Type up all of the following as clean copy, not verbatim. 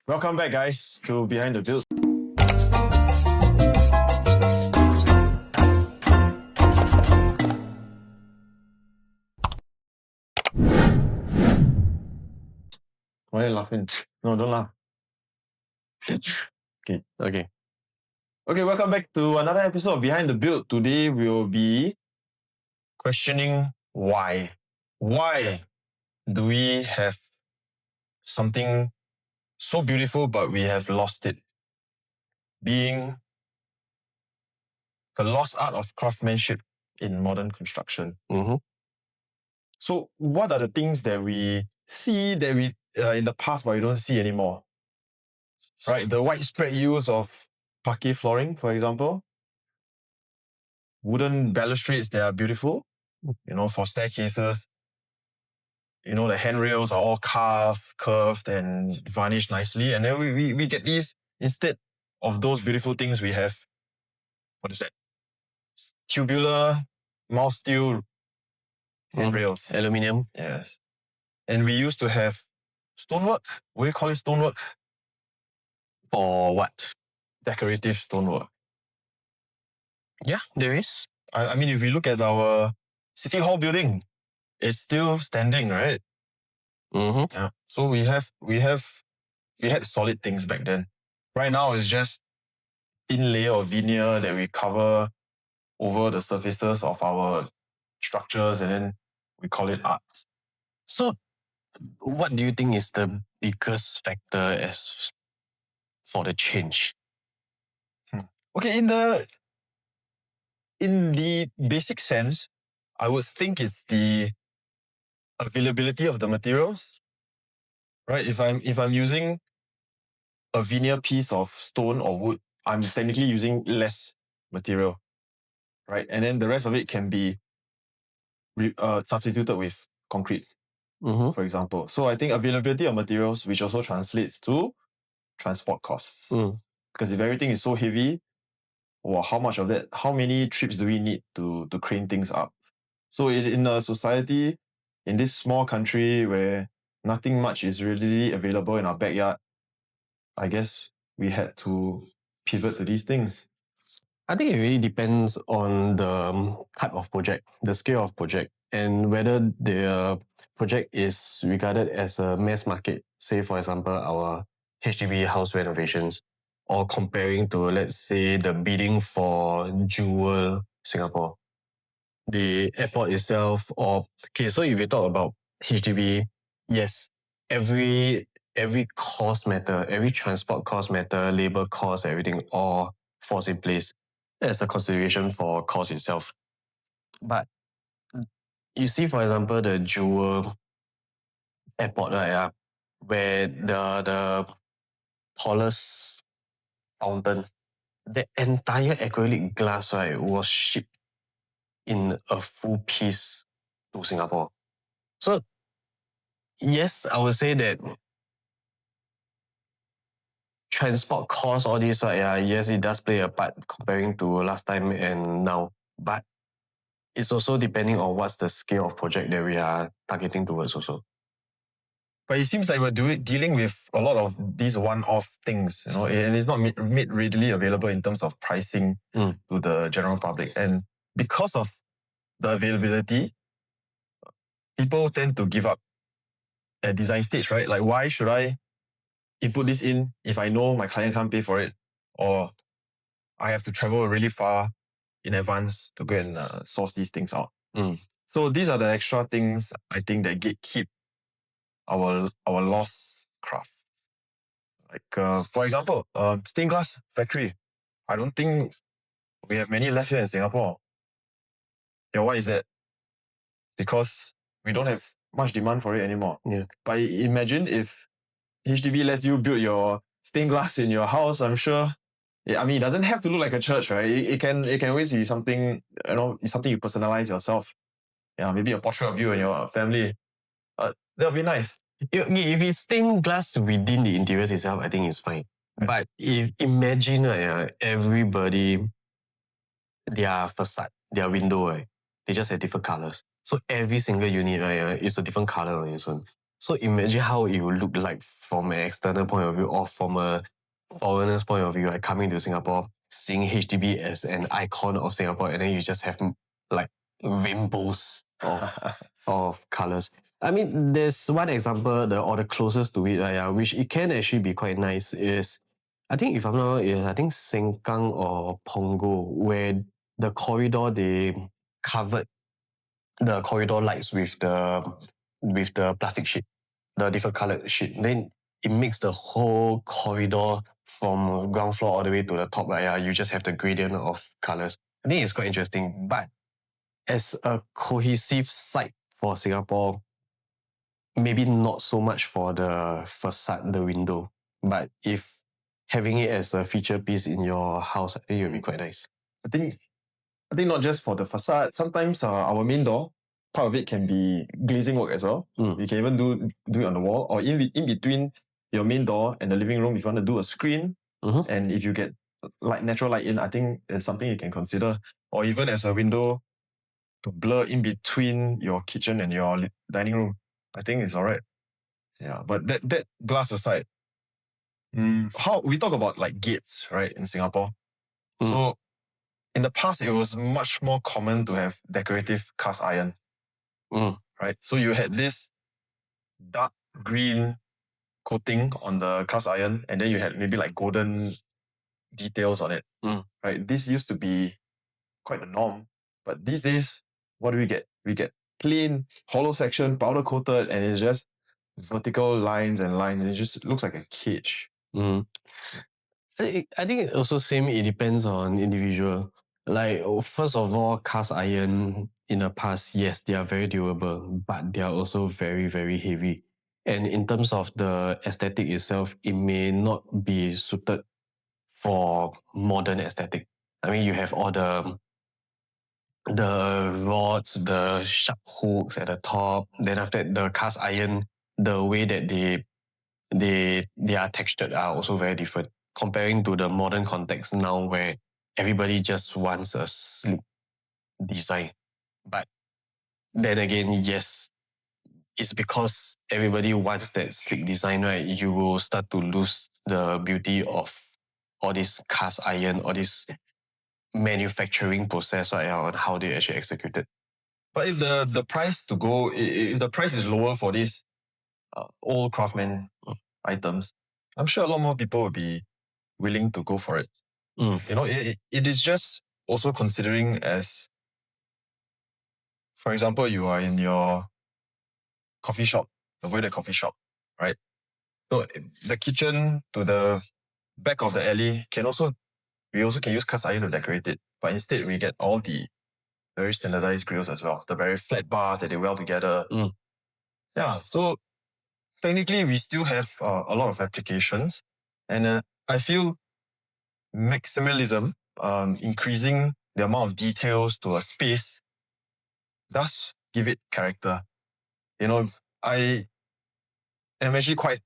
Welcome back, guys, to Behind the Build. Why are you laughing? No, don't laugh. Okay, welcome back to another episode of Behind the Build. Today we'll be questioning why. Why do we have something so beautiful but we have lost it? Being the lost art of craftsmanship in modern construction. So what are the things that we see that we in the past but we don't see anymore? Right, the widespread use of parquet flooring, for example. Wooden balustrades that are beautiful, for staircases. The handrails are all curved and varnished nicely. And then we get these, instead of those beautiful things, we have, what is that? Tubular, mild steel handrails. Aluminium. Yes. And we used to have stonework. What do you call it, stonework? For what? Decorative stonework. Yeah, there is. I mean, if we look at our City Hall building, it's still standing, right? Yeah. So we had solid things back then. Right now, it's just thin layer of veneer that we cover over the surfaces of our structures, and then we call it art. So, what do you think is the biggest factor as for the change? Okay, in the basic sense, I would think it's the availability of the materials. Right? If I'm using a veneer piece of stone or wood, I'm technically using less material. Right? And then the rest of it can be substituted with concrete, for example. So I think availability of materials, which also translates to transport costs. Because if everything is so heavy, how many trips do we need to crane things up? So in a society, in this small country where nothing much is really available in our backyard, I guess we had to pivot to these things. I think it really depends on the type of project, the scale of project, and whether the project is regarded as a mass market, say for example our HDB house renovations, or comparing to, let's say, the bidding for Jewel Singapore, the airport itself, so if you talk about HDB, yes, every cost matter, every transport cost matter, labor cost, everything all falls in place as a consideration for cost itself. But you see, for example, the Jewel airport, right, where the tallest fountain, the entire acrylic glass, right, was shipped in a full piece to Singapore. So yes, I would say that transport costs, all this, right, yes, it does play a part comparing to last time and now. But it's also depending on what's the scale of project that we are targeting towards also. But it seems like we're dealing with a lot of these one-off things, and it's not made readily available in terms of pricing to the general public. And because of the availability, people tend to give up at design stage, right? Like, why should I input this in if I know my client can't pay for it, or I have to travel really far in advance to go and source these things out? So these are the extra things I think that gatekeep our lost craft. Like, for example, stained glass factory. I don't think we have many left here in Singapore. Yeah, why is that? Because we don't have much demand for it anymore. Yeah. But imagine if HDB lets you build your stained glass in your house, I'm sure. I mean, it doesn't have to look like a church, right? It can always be something, something you personalize yourself. Yeah, maybe a portrait of you and your family. That'll be nice. If it's stained glass within the interiors itself, I think it's fine. But if imagine everybody, their facade, their window, they just have different colors. So every single unit is a different color on its own. So imagine how it would look like from an external point of view or from a foreigner's point of view, like coming to Singapore, seeing HDB as an icon of Singapore, and then you just have like rainbows of colors. I mean, there's one example, or the closest to it, which it can actually be quite nice, is I think if I'm not wrong, I think Sengkang or Punggol, where the corridor they covered the corridor lights with the plastic sheet, the different colored sheet. Then it makes the whole corridor from ground floor all the way to the top. You just have the gradient of colors. I think it's quite interesting. But as a cohesive site for Singapore, maybe not so much for the facade, the window. But if having it as a feature piece in your house, I think it would be quite nice. I think not just for the facade. Sometimes our main door, part of it can be glazing work as well. You can even do it on the wall or in between your main door and the living room. If you want to do a screen, and if you get natural light in, I think it's something you can consider. Or even as a window to blur in between your kitchen and your dining room. I think it's all right. Yeah, but that glass aside, how we talk about like gates, right, in Singapore. So in the past, it was much more common to have decorative cast iron, right? So you had this dark green coating on the cast iron, and then you had maybe like golden details on it, right? This used to be quite the norm, but these days, what do we get? We get plain hollow section, powder coated, and it's just vertical lines and lines, and it just looks like a cage. I think it also it depends on individual. Like, first of all, cast iron in the past, yes, they are very durable, but they are also very, very heavy. And in terms of the aesthetic itself, it may not be suited for modern aesthetic. I mean, you have all the rods, the sharp hooks at the top. Then after that, the cast iron, the way that they are textured are also very different comparing to the modern context now where everybody just wants a sleek design. But then again, yes, it's because everybody wants that sleek design, right? You will start to lose the beauty of all this cast iron, all this manufacturing process, right, on how they actually execute it. But if the price if the price is lower for these old craftsman items, I'm sure a lot more people will be willing to go for it. You know, it is just also considering as, for example, you are in your coffee shop, avoid a coffee shop, right? So the kitchen to the back of the alley we also can use cast iron to decorate it, but instead we get all the very standardized grills as well, the very flat bars that they weld together. Yeah, so technically we still have a lot of applications, and I feel maximalism, increasing the amount of details to a space, does give it character. You know, I am actually quite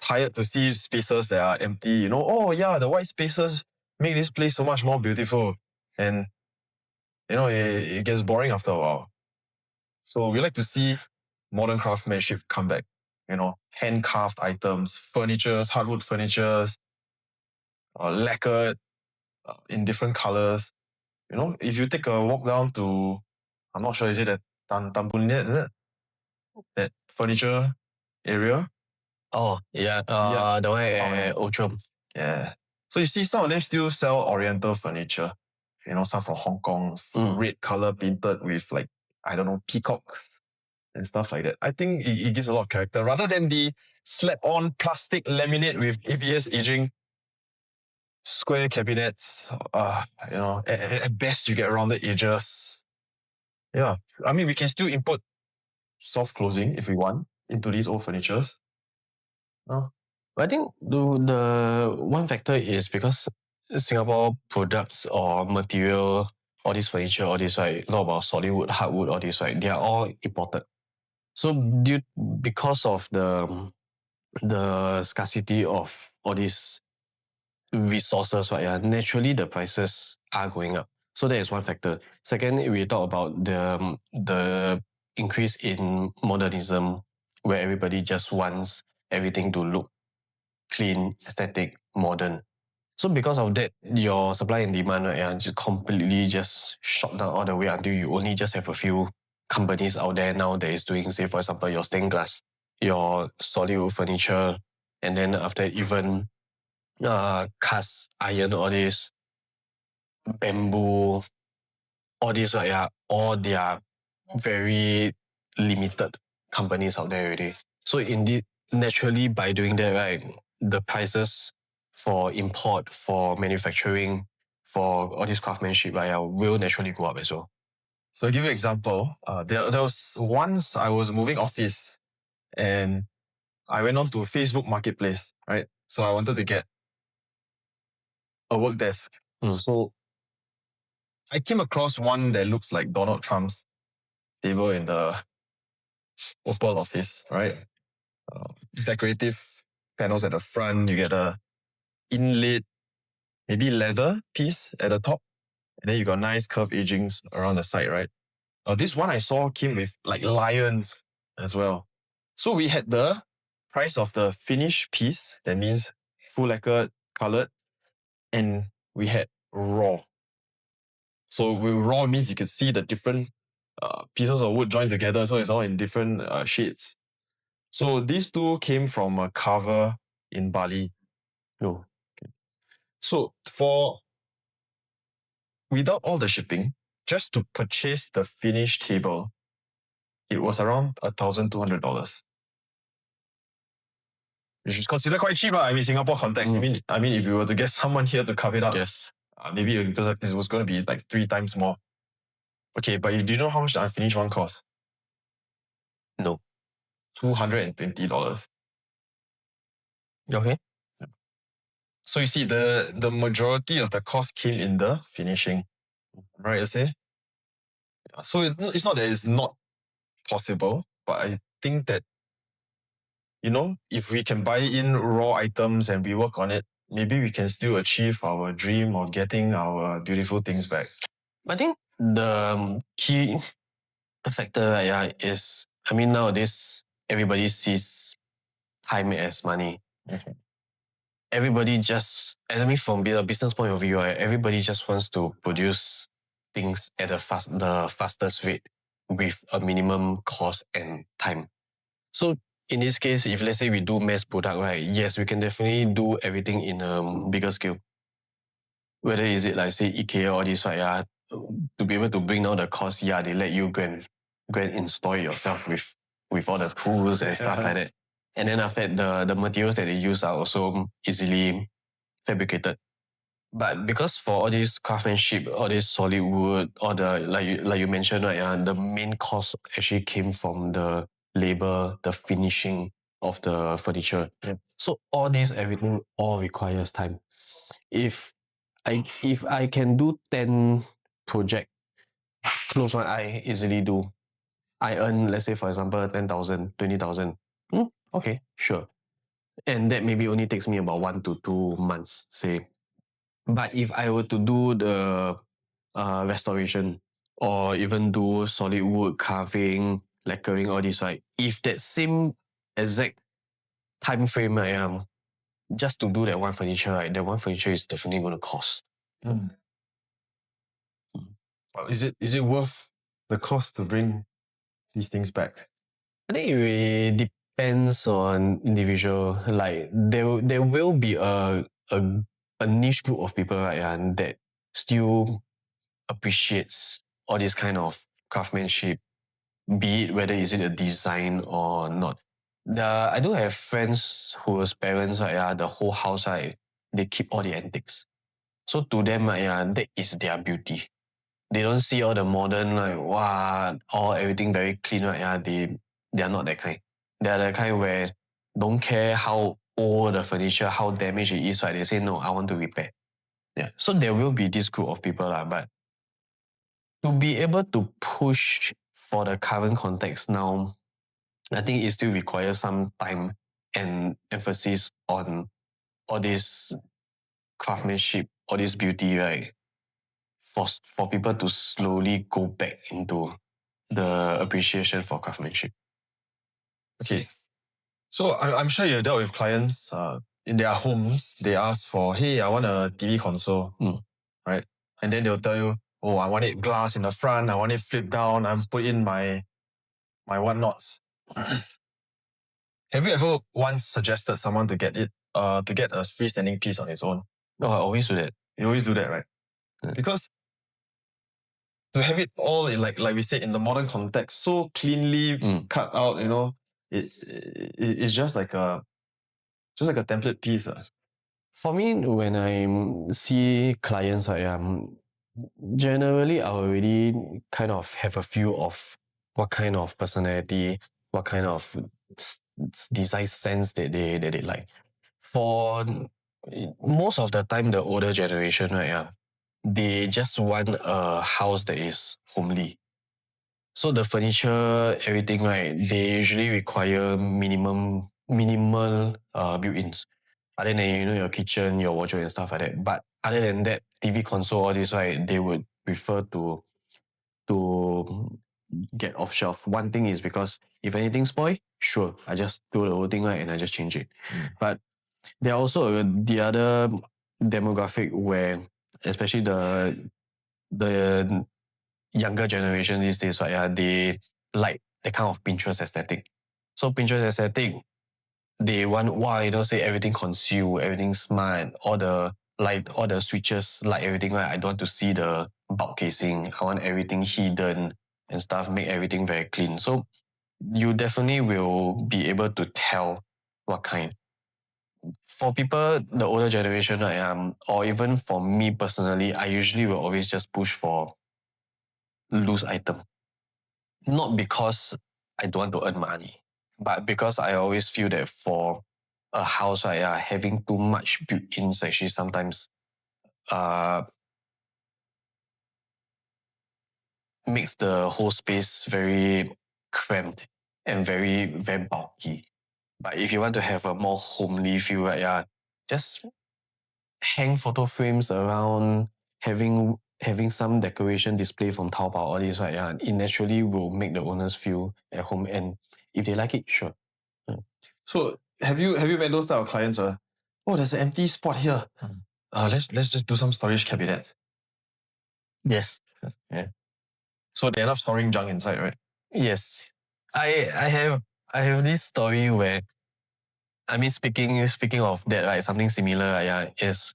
tired to see spaces that are empty. You know, oh yeah, the white spaces make this place so much more beautiful, and you know, it gets boring after a while. So we like to see modern craftsmanship come back. You know, hand-carved items, furnitures, hardwood furnitures, lacquered in different colors. You know, if you take a walk down to, I'm not sure, is it at Tan Boon Liat, is it? That furniture area? Oh, yeah. The one at Outram. Yeah. So you see some of them still sell oriental furniture. You know, some from Hong Kong, red color painted with like, I don't know, peacocks and stuff like that. I think it gives a lot of character rather than the slap-on plastic laminate with ABS aging square cabinets. You know, at best you get rounded edges. Yeah, I mean, we can still input soft closing if we want into these old furnitures. But I think the one factor is because Singapore products or material, all this furniture, all this, right, not about solid wood, hardwood, all this, right, they are all imported. So because of the scarcity of all these resources, right, naturally the prices are going up. So that is one factor. Second, we talk about the increase in modernism where everybody just wants everything to look clean, aesthetic, modern. So because of that, your supply and demand just completely just shot down all the way until you only just have a few companies out there now that is doing, say, for example, your stained glass, your solid wood furniture, and then after even cast iron, all this, bamboo, all these, all they are very limited companies out there already. So indeed, naturally by doing that, right, the prices for import, for manufacturing, for all this craftsmanship, will naturally go up as well. So I'll give you an example. There was once I was moving office and I went on to Facebook Marketplace, right? So I wanted to get a work desk. So I came across one that looks like Donald Trump's table in the Oval Office, right? Decorative panels at the front. You get a inlaid, maybe leather piece at the top. And then you got nice curved edgings around the side, right? This one I saw came with like lions as well. So we had the price of the finished piece, that means full lacquer colored, and we had raw. So with raw means you can see the different pieces of wood joined together, so it's all in different shades. So these two came from a carver in Bali. No. So without all the shipping, just to purchase the finished table, it was around $1,200. Which is considered quite cheap. I mean, Singapore context. I mean, if you were to get someone here to carve it up, Yes. Maybe it was going to be like 3 times more. Okay, but do you know how much the unfinished one cost? No. $220. Okay. So you see, the majority of the cost came in the finishing, right? You say. So it's not that it's not possible, but I think that, if we can buy in raw items and we work on it, maybe we can still achieve our dream of getting our beautiful things back. I think the key factor is, nowadays everybody sees time as money. Everybody just, from a business point of view, everybody just wants to produce things at the fastest rate with a minimum cost and time. So in this case, if let's say we do mass product, right, yes, we can definitely do everything in a bigger scale. Whether is it like say IKEA or this, right, to be able to bring down the cost, they let you go and install it yourself with all the tools and stuff like that. And then after that, the materials that they use are also easily fabricated. But because for all this craftsmanship, all this solid wood, all the like you mentioned, right, the main cost actually came from the labor, the finishing of the furniture. Yeah. So all this, everything all requires time. If I can do 10 project, close one eye, easily do. I earn, let's say for example, 10,000, 20,000. Okay, sure. And that maybe only takes me about 1 to 2 months, say. But if I were to do the restoration or even do solid wood carving, lacquering, all this, right? If that same exact time frame I am just to do that one furniture, right? That one furniture is definitely going to cost. Is it worth the cost to bring these things back? I think it depends on individual. Like there will be a niche group of people, right, that still appreciates all this kind of craftsmanship, be it whether is it a design or not. I do have friends whose parents, the whole house, they keep all the antiques. So to them, that is their beauty. They don't see all the modern, all everything very clean, right? They are not that kind. They are the kind where don't care how old the furniture, how damaged it is, right? They say, no, I want to repair. Yeah. So there will be this group of people, but to be able to push for the current context now, I think it still requires some time and emphasis on all this craftsmanship, all this beauty, right? For people to slowly go back into the appreciation for craftsmanship. Okay. So I'm sure you dealt with clients in their homes. They ask for, hey, I want a TV console, right? And then they'll tell you, oh, I want it glass in the front. I want it flipped down. I'm put in my whatnots. Have you ever once suggested someone to get it, to get a freestanding piece on its own? No, I always do that. You always do that, right? Because to have it all in like we said in the modern context, so cleanly cut out, it's just like a template piece. For me, when I see clients, generally I already kind of have a feel of what kind of personality, what kind of design sense that they like. For most of the time, the older generation, they just want a house that is homely. So the furniture, everything, they usually require minimal built-ins. Other than, your kitchen, your wardrobe and stuff like that. But other than that, TV console, all this, they would prefer to get off shelf. One thing is because if anything spoil, sure, I just throw the whole thing, and I just change it. But there are also the other demographic where, especially the younger generation these days, they like the kind of Pinterest aesthetic. So Pinterest aesthetic, they want, say everything concealed, everything smart, all the light, all the switches, light everything, right? I don't want to see the bulb casing. I want everything hidden and stuff, make everything very clean. So you definitely will be able to tell what kind. For people, the older generation, or even for me personally, I usually will always just push for loose item. Not because I don't want to earn money, but because I always feel that for a house, having too much built-ins actually sometimes makes the whole space very cramped and very, very bulky. But if you want to have a more homely feel, just hang photo frames around, having some decoration display from Taobao, all this, it naturally will make the owners feel at home. And if they like it, sure. So have you met those type of clients? Oh, there's an empty spot here. Let's just do some storage cabinets. Yes. Yeah. So they end up storing junk inside, right? Yes. I have this story where, I mean, speaking of that, right, something similar, is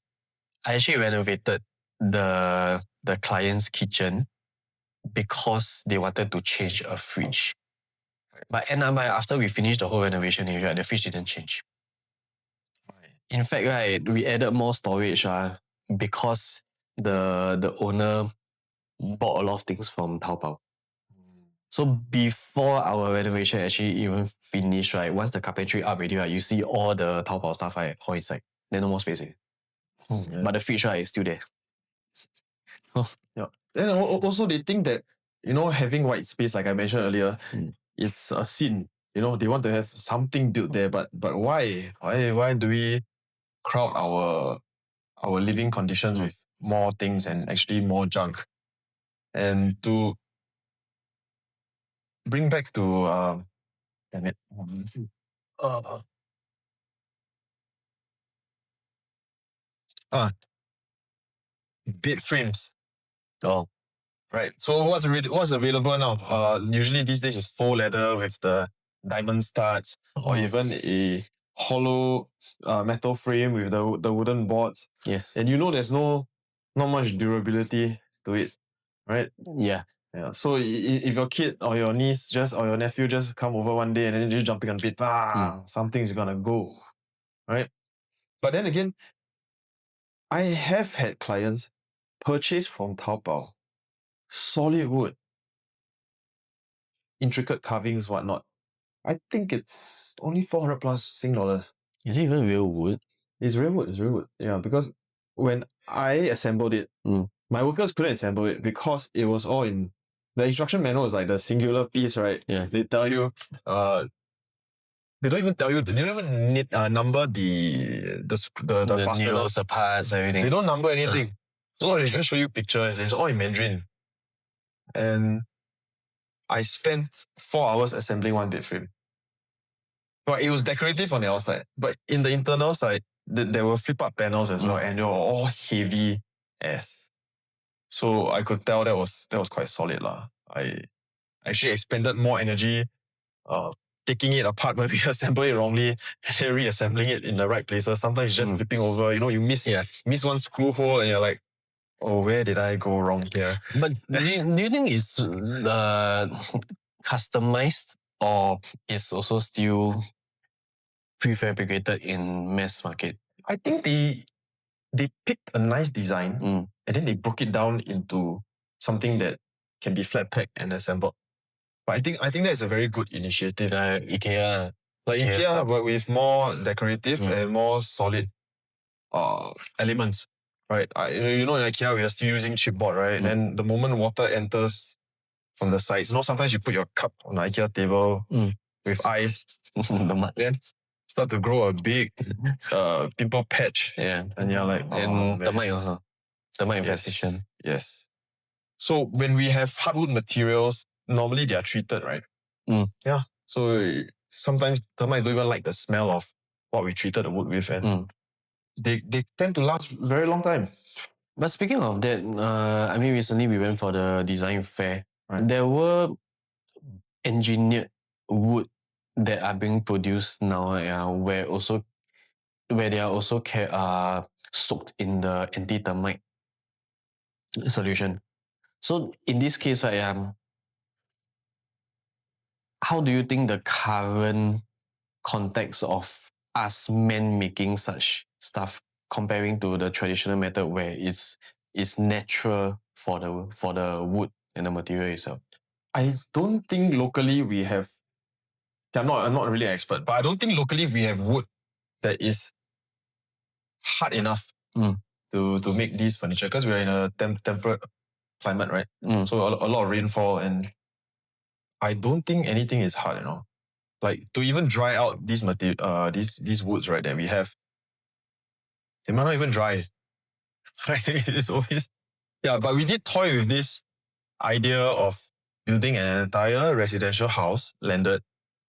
I actually renovated the client's kitchen because they wanted to change a fridge. But after we finished the whole renovation area, the fridge didn't change. In fact, we added more storage because the owner bought a lot of things from Taobao. So before our renovation actually even finished, once the carpentry up already, you see all the Taobao stuff, all inside. Then no more space. But the fridge, is still there. Yeah. Then also they think that, having white space, like I mentioned earlier, is a sin. They want to have something built there, but why? Why do we crowd our living conditions with more things and actually more junk? And to bring back to damn it. Bed frames. Oh. Right. So what's available now? Usually these days is faux leather with the diamond studs, or even a hollow metal frame with the wooden boards. Yes. And there's not much durability to it, right? Yeah. Yeah. So if your kid or your niece or your nephew just come over one day and then just jumping on the bed, something's gonna go, right? But then again, I have had clients purchase from Taobao solid wood, intricate carvings, whatnot. I think it's only 400 plus Sing dollars. Is it even real wood? It's real wood. Yeah, because when I assembled it, my workers couldn't assemble it because it was all in the instruction manual is like the singular piece, right? Yeah. They tell you, they don't even tell you, they don't even need number the fasteners, needles, the parts, everything. They don't number anything. So they just show you pictures. It's all in Mandarin. And I spent 4 hours assembling one bed frame. But it was decorative on the outside. But in the internal side, there were flip-up panels as well, and they were all heavy as. So I could tell that was quite solid lah. I actually expended more energy taking it apart when we assemble it wrongly and then reassembling it in the right places. Sometimes it's just flipping over. You miss one screw hole and you're like, oh, where did I go wrong here? But do you think it's customized or is also still prefabricated in mass market? I think they picked a nice design and then they broke it down into something that can be flat packed and assembled. But I think that's a very good initiative. IKEA. Like IKEA, but with more decorative and more solid elements. Right? In IKEA, we are still using chipboard, right? And the moment water enters from the sides, sometimes you put your cup on the IKEA table with ice, then start to grow a big pimple patch. Yeah. And you're like, and termite also. Termite infestation. Yes. So when we have hardwood materials, normally they are treated, right? Yeah. So sometimes termites don't even like the smell of what we treated the wood with, and they tend to last a very long time. But speaking of that, recently we went for the design fair. Right. There were engineered wood that are being produced now, where they are also soaked in the anti-termite solution. So in this case, how do you think the current context of us men making such stuff comparing to the traditional method where it's natural for the wood and the material itself? I don't think locally we have. I'm not really an expert, but I don't think locally we have wood that is hard enough to make these furniture, because we're in a temperate climate, right? So a lot of rainfall, and I don't think anything is hard, Like to even dry out these these woods, right, that we have, they might not even dry. It's always but we did toy with this idea of building an entire residential house landed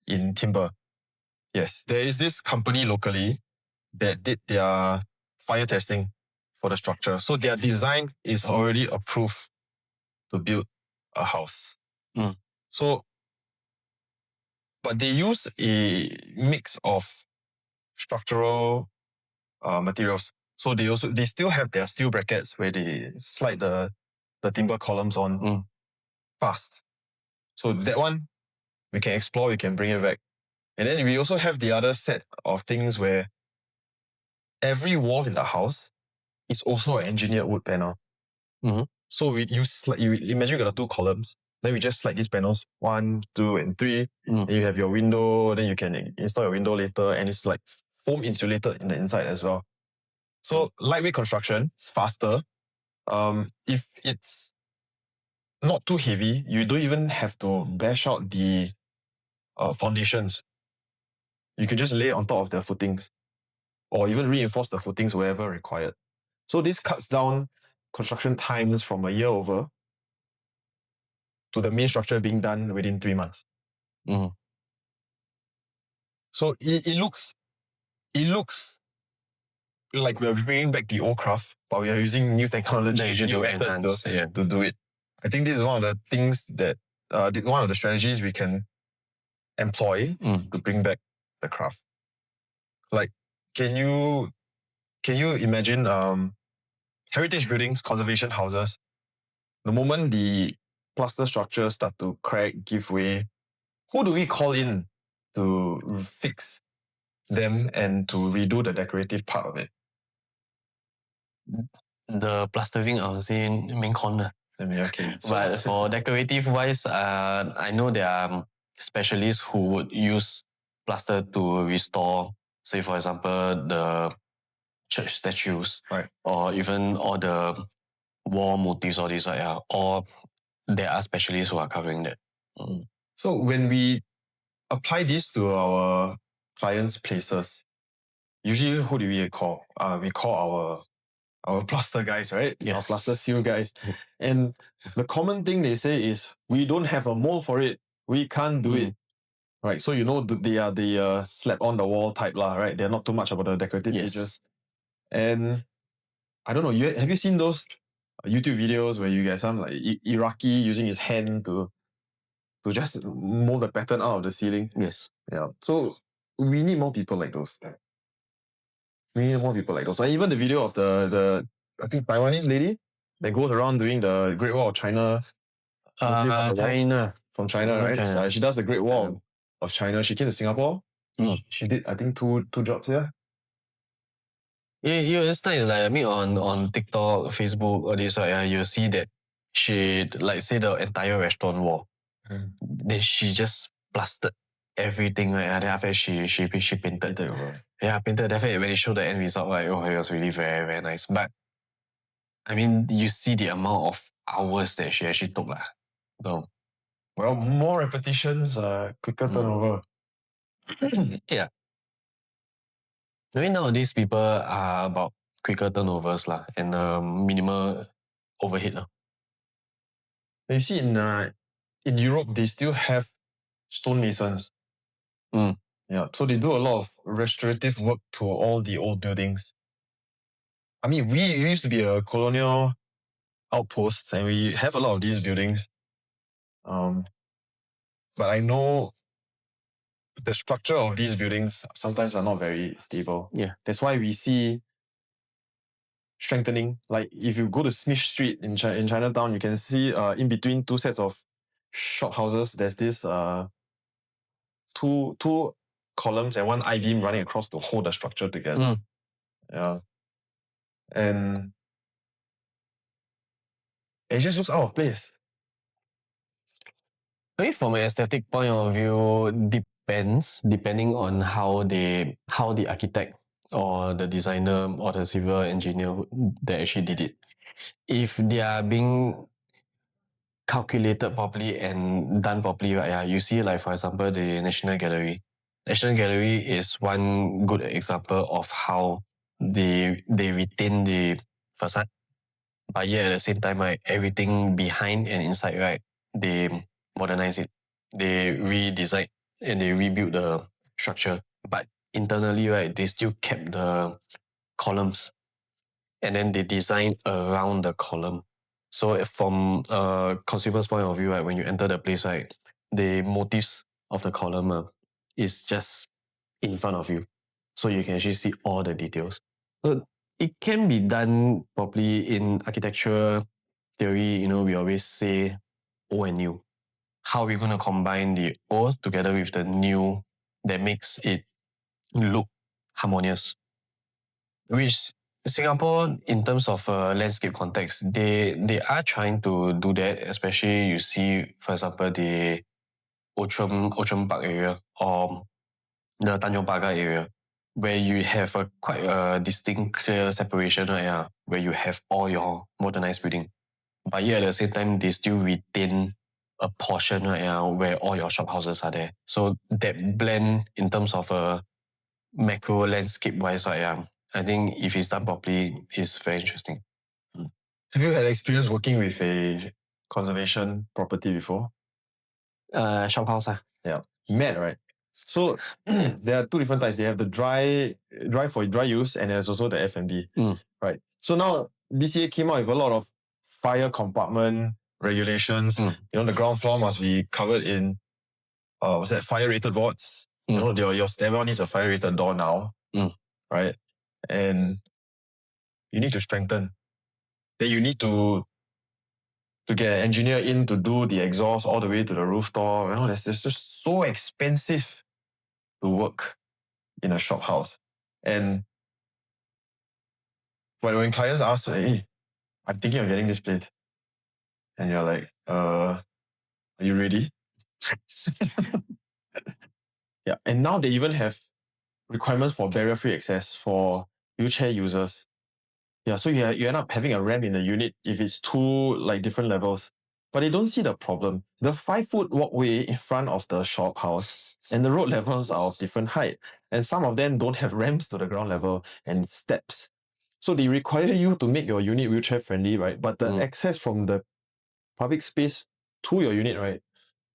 in timber. Yes, there is this company locally that did their fire testing for the structure. So their design is already approved to build a house. So, but they use a mix of structural materials. So they still have their steel brackets where they slide the timber columns on fast. So that one we can explore, we can bring it back. And then we also have the other set of things where every wall in the house is also an engineered wood panel. So you imagine you got the two columns, then we just slide these panels 1, 2, and 3. Then you have your window, then you can install your window later, and it's like foam insulated in the inside as well. So lightweight construction, it's faster. If it's not too heavy, you don't even have to bash out the foundations. You can just lay it on top of the footings, or even reinforce the footings wherever required. So this cuts down construction times from a year over to the main structure being done within 3 months. So it looks like we're bringing back the old craft, but we are using new technology, new methods to do it. I think this is one of the things that, one of the strategies we can employ to bring back the craft. Like, can you imagine heritage buildings, conservation houses? The moment the plaster structures start to crack, give way, who do we call in to fix them and to redo the decorative part of it? The plastering, I would say main corner. Okay. But for decorative wise, I know there are specialists who would use plaster to restore, say for example, the church statues, right, or even all the wall motifs, all these, or there are specialists who are covering that. So when we apply this to our clients' places, usually who do we call? We call our plaster guys, right? Yes. Our plaster seal guys. And the common thing they say is, we don't have a mold for it. We can't do it. right? So they are the slap on the wall type lah, right? They're not too much about the decorative edges. And I don't know, have you seen those YouTube videos where you get some like Iraqi using his hand to just mold the pattern out of the ceiling? Yes. Yeah. So we need more people like those. We need more people like those. And even the video of the I think Taiwanese lady that goes around doing the Great Wall of China. China. From China, right? China. She does the Great Wall of China. She came to Singapore. She did, I think, two jobs here. Yeah, it's nice. Like I mean, on TikTok, Facebook, all this, right? You see that she like say the entire restaurant wall. Then she just plastered everything, right? And then after that she painted. Yeah, painted. Definitely when they show the end result, like it was really very very nice. But I mean, you see the amount of hours that she actually took, lah. So, well, more repetitions, quicker turnover. Yeah. I mean, nowadays people are about quicker turnovers lah, and minimal overhead lah. You see, in Europe, they still have stonemasons. Yeah, so they do a lot of restorative work to all the old buildings. I mean, we used to be a colonial outpost, and we have a lot of these buildings. But I know the structure of these buildings sometimes are not very stable. Yeah. That's why we see strengthening. Like if you go to Smith Street in Chinatown, you can see in between two sets of shophouses, there's this two columns and one I-beam running across to hold the structure together. Yeah. And it just looks out of place. Maybe from an aesthetic point of view, depending on how the architect or the designer or the civil engineer that actually did it. If they are being calculated properly and done properly, right? Yeah, you see, like for example, the National Gallery. National Gallery is one good example of how they retain the facade, but yet at the same time, right, everything behind and inside, right, they modernize it, they redesign and they rebuild the structure. But internally, right, they still kept the columns, and then they design around the column. So from a consumer's point of view, right, when you enter the place, right, the motifs of the column is just in front of you. So you can actually see all the details. So it can be done properly in architecture theory. We always say old and new. How are we going to combine the old together with the new that makes it look harmonious? Which Singapore, in terms of landscape context, they are trying to do that. Especially you see, for example, the Outram Park area or the Tanjong Pagar area, where you have quite a distinct, clear separation, right? Yeah, where you have all your modernized building, but yet at the same time they still retain a portion, right? Yeah, where all your shophouses are there. So that blend in terms of macro landscape wise, right? Yeah, I think if it's done properly, it's very interesting. Have you had experience working with a conservation property before? Shophouse. Yeah. Mad, right? So there are two different types. They have the dry for dry use, and there's also the F&B. Right. So now BCA came out with a lot of fire compartment regulations. The ground floor must be covered in fire rated boards. Your stairwell needs a fire rated door now. Right. And you need to strengthen. Then you need to get an engineer in to do the exhaust all the way to the rooftop. It's just so expensive to work in a shop house. And when clients ask, hey, I'm thinking of getting this place. And you're like, are you ready? Yeah. And now they even have requirements for barrier-free access for wheelchair users. Yeah, so you end up having a ramp in the unit if it's two different levels. But they don't see the problem. The 5-foot walkway in front of the shop house and the road levels are of different height. And some of them don't have ramps to the ground level and steps. So they require you to make your unit wheelchair friendly, right? But the access from the public space to your unit, right?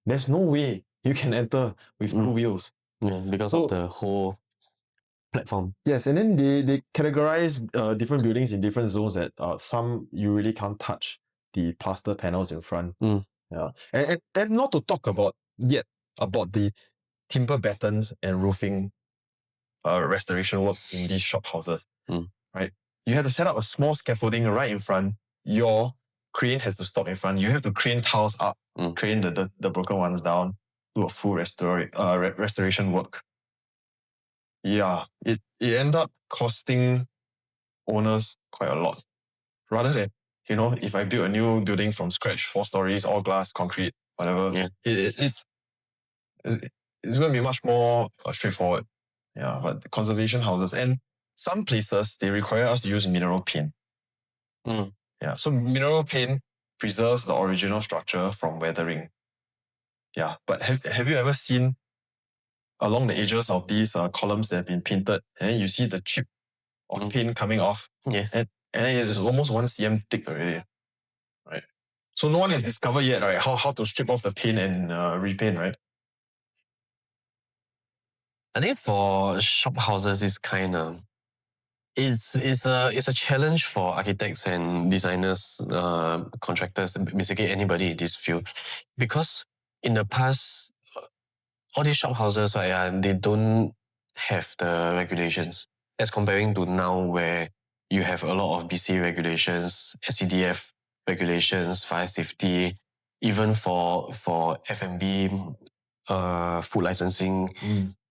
There's no way you can enter with 2 wheels. Yeah, because of the whole platform. Yes, and then they categorize different buildings in different zones that some you really can't touch the plaster panels in front. Yeah. And not to talk about the timber battens and roofing restoration work in these shophouses. Right? You have to set up a small scaffolding right in front. Your crane has to stop in front. You have to crane tiles up, crane the broken ones down, do a full restoration work. Yeah, it ended up costing owners quite a lot. Rather than, if I build a new building from scratch, 4 stories, all glass, concrete, whatever, it's going to be much more straightforward. Yeah, but the conservation houses and some places, they require us to use mineral paint. Yeah, so mineral paint preserves the original structure from weathering. Yeah, but have you ever seen along the edges of these columns that have been painted, and you see the chip of paint coming off? Yes. And it's almost 1 cm thick already. Right. So no one has discovered yet, right, how to strip off the paint and repaint, right? I think for shop houses, it's kind of it's a challenge for architects and designers, contractors, basically anybody in this field, because in the past, all these shop houses, right, they don't have the regulations as comparing to now, where you have a lot of BC regulations, SCDF regulations, fire safety, even for F&B, food licensing,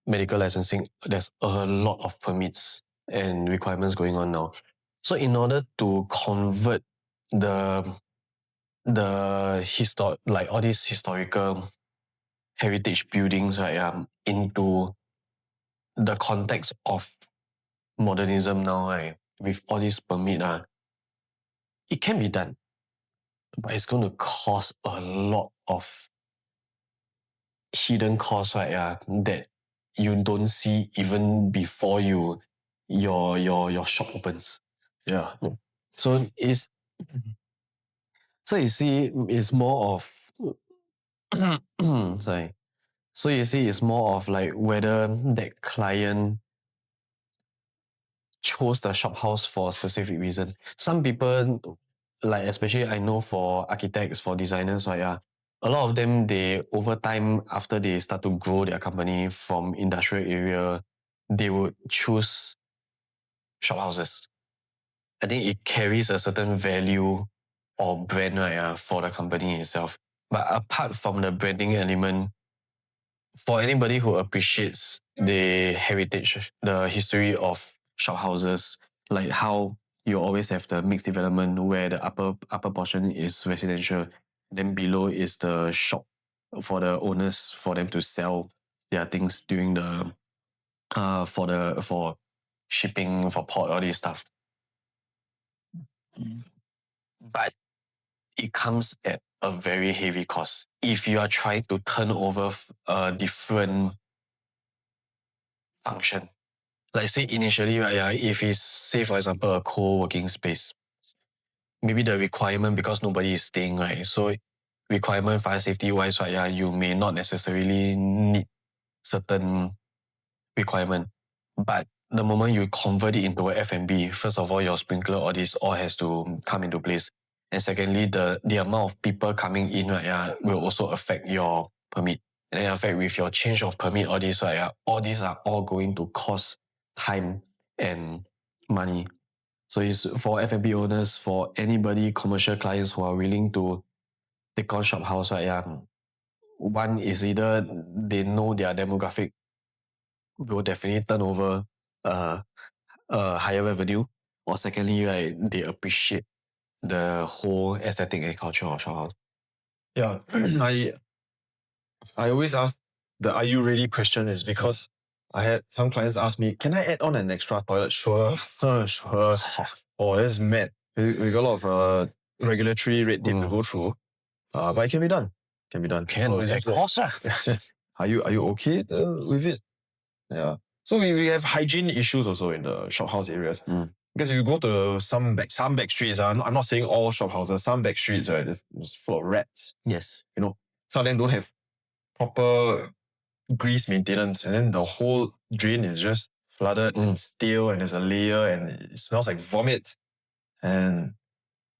medical licensing. There's a lot of permits and requirements going on now. So in order to convert the like all these historical heritage buildings, right, into the context of modernism now, right, with all these permit, it can be done, but it's going to cost a lot of hidden costs, right, that you don't see even before your shop opens. Yeah. So you see, it's more of sorry. So you see, it's more of like whether that client chose the shop house for a specific reason. Some people, like especially I know for architects, for designers, right, a lot of them, they over time, after they start to grow their company from industrial area, they would choose shop houses. I think it carries a certain value or brand, right, for the company itself. But apart from the branding element, for anybody who appreciates the heritage, the history of shop houses, like how you always have the mixed development where the upper portion is residential, then below is the shop for the owners, for them to sell their things during the for shipping, for port, all this stuff. But it comes at a very heavy cost. If you are trying to turn over a different function, like say initially, right, if it's, say for example, a co-working space, maybe the requirement, because nobody is staying, right, so requirement fire safety wise, right, you may not necessarily need certain requirement. But the moment you convert it into a F&B, first of all, your sprinkler, all this all has to come into place. And secondly, the amount of people coming in, right, will also affect your permit. And then affect with your change of permit, all this, right, all these are all going to cost time and money. So it's for F&B owners, for anybody, commercial clients who are willing to take on shop house, right, one is either they know their demographic will definitely turn over a higher revenue, or secondly, right, they appreciate the whole aesthetic and culture of shop house. Yeah, I always ask the "Are you ready?" question is because I had some clients ask me, "Can I add on an extra toilet?" Sure, sure. Oh, that's mad. We got a lot of regulatory red tape to go through, but it can be done. Can be done. Of course. Are you okay with it? Yeah. So we have hygiene issues also in the shop house areas. Because you go to some back streets, I'm not saying all shop houses, some back streets, right, it's full of rats. Yes. Some of them don't have proper grease maintenance, and then the whole drain is just flooded and stale, and there's a layer, and it smells like vomit, and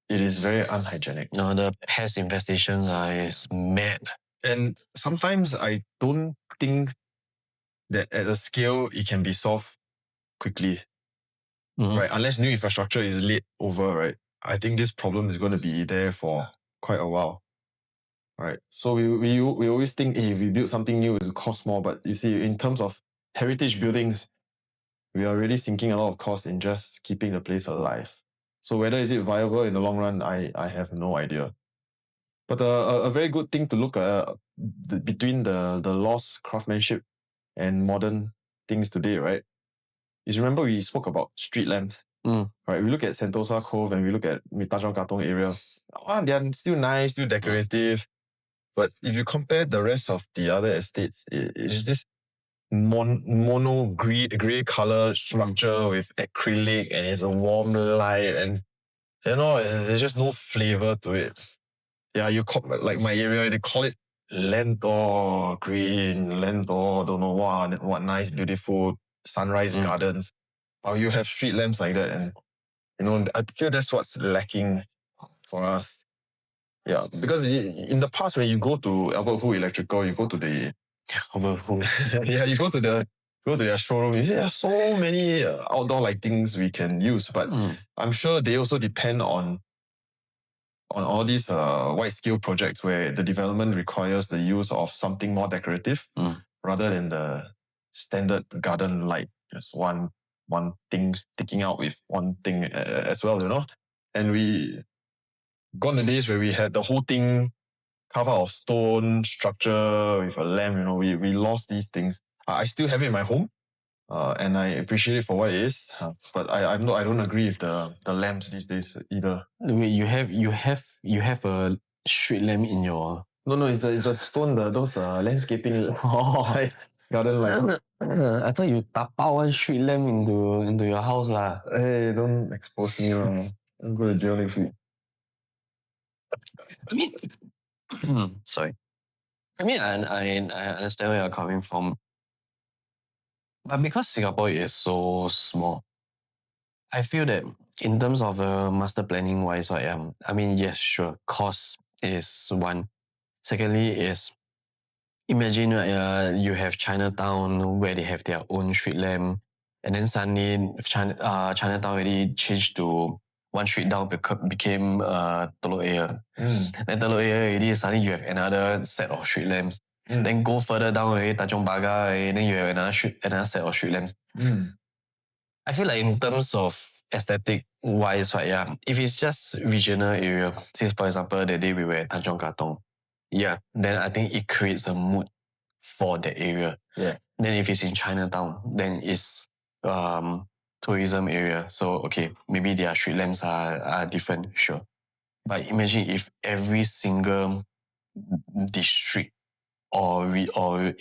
it is very unhygienic. No, the pest infestation is mad. And sometimes I don't think that at a scale it can be solved quickly, right? Unless new infrastructure is laid over, right? I think this problem is going to be there for quite a while, right? So we always think, hey, if we build something new, it will cost more. But you see, in terms of heritage buildings, we are really sinking a lot of cost in just keeping the place alive. So whether is it viable in the long run, I have no idea. But a very good thing to look at between the lost craftsmanship and modern things today, right? Is remember we spoke about street lamps, right? We look at Sentosa Cove and we look at Tanjong Katong area. Oh, they are still nice, still decorative. But if you compare the rest of the other estates, it's this mono grey color structure with acrylic, and it's a warm light, and there's just no flavor to it. Yeah, like my area, they call it Lentor Green, Lentor, don't know what nice, beautiful sunrise gardens. Or you have street lamps like that, and I feel that's what's lacking for us. Yeah, because in the past when you go to Albert Hu Electrical, you go to the yeah, you go to their showroom. You see, there are so many outdoor lightings we can use, but I'm sure they also depend on all these wide scale projects where the development requires the use of something more decorative rather than the standard garden light, just one thing sticking out with one thing as well, And we gone the days where we had the whole thing carved out of stone structure with a lamp. We lost these things. I still have it in my home, and I appreciate it for what it is. But I don't agree with the lamps these days either. Wait, you have a street lamp in your... No, it's the stone, those landscaping garden light. I thought you tapao one street lamp into your house lah. Hey, don't expose me, I'm going to jail next week. I mean, sorry. I mean, I understand where you're coming from. But because Singapore is so small, I feel that in terms of master planning wise, I mean, yes, sure, cost is one. Secondly is, imagine you have Chinatown where they have their own street lamp, and then suddenly Chinatown already changed to one street down became Telok Ayer. Then Telok Ayer already suddenly you have another set of street lamps. Then go further down already, Tanjong Pagar, then you have another set of street lamps. I feel like in terms of aesthetic wise, right, yeah, if it's just regional area, say for example the day we were at Tanjong Katong, yeah, then I think it creates a mood for the area. Yeah. Then if it's in Chinatown, then it's tourism area. So okay, maybe their street lamps are different, sure. But imagine if every single district or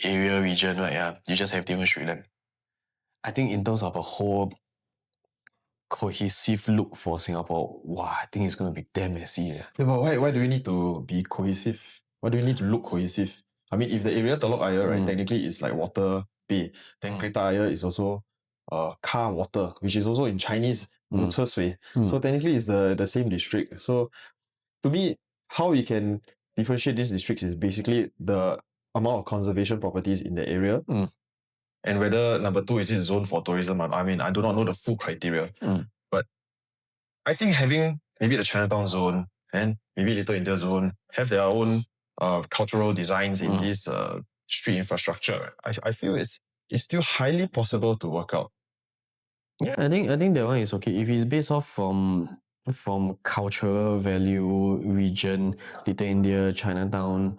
area region, right, yeah, you just have different street lamp. I think in terms of a whole cohesive look for Singapore, wow, I think it's going to be damn messy. Yeah, but why do we need to be cohesive? Why do we need to look cohesive? I mean, if the area Telok Ayer, right, technically is like water bay, then Kreta Ayer is also car water, which is also in Chinese, 车水. So technically it's the same district. So to me, how we can differentiate these districts is basically the amount of conservation properties in the area. And whether number two, is it zoned for tourism? I mean, I do not know the full criteria. But I think having maybe the Chinatown zone and maybe Little India zone have their own cultural designs in this street infrastructure. I feel it's still highly possible to work out. Yeah, I think that one is okay. If it's based off from cultural value, region, Little India, Chinatown,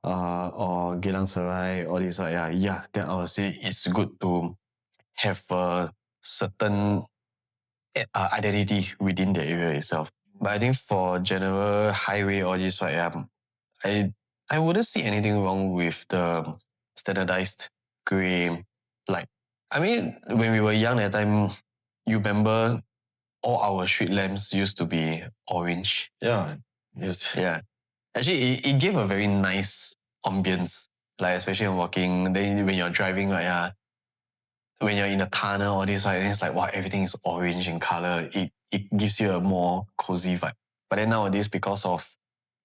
or Geylang Serai, all this, yeah, then I would say it's good to have a certain identity within the area itself. But I think for general highway, all this, I wouldn't see anything wrong with the standardized grey light. I mean, when we were young at that time, you remember all our street lamps used to be orange. Yeah. Yes. Yeah. Actually, it gave a very nice ambience. Like especially when walking, then when you're driving, right, when you're in a tunnel, all this, right, then it's like, wow, everything is orange in color. It gives you a more cozy vibe. But then nowadays, because of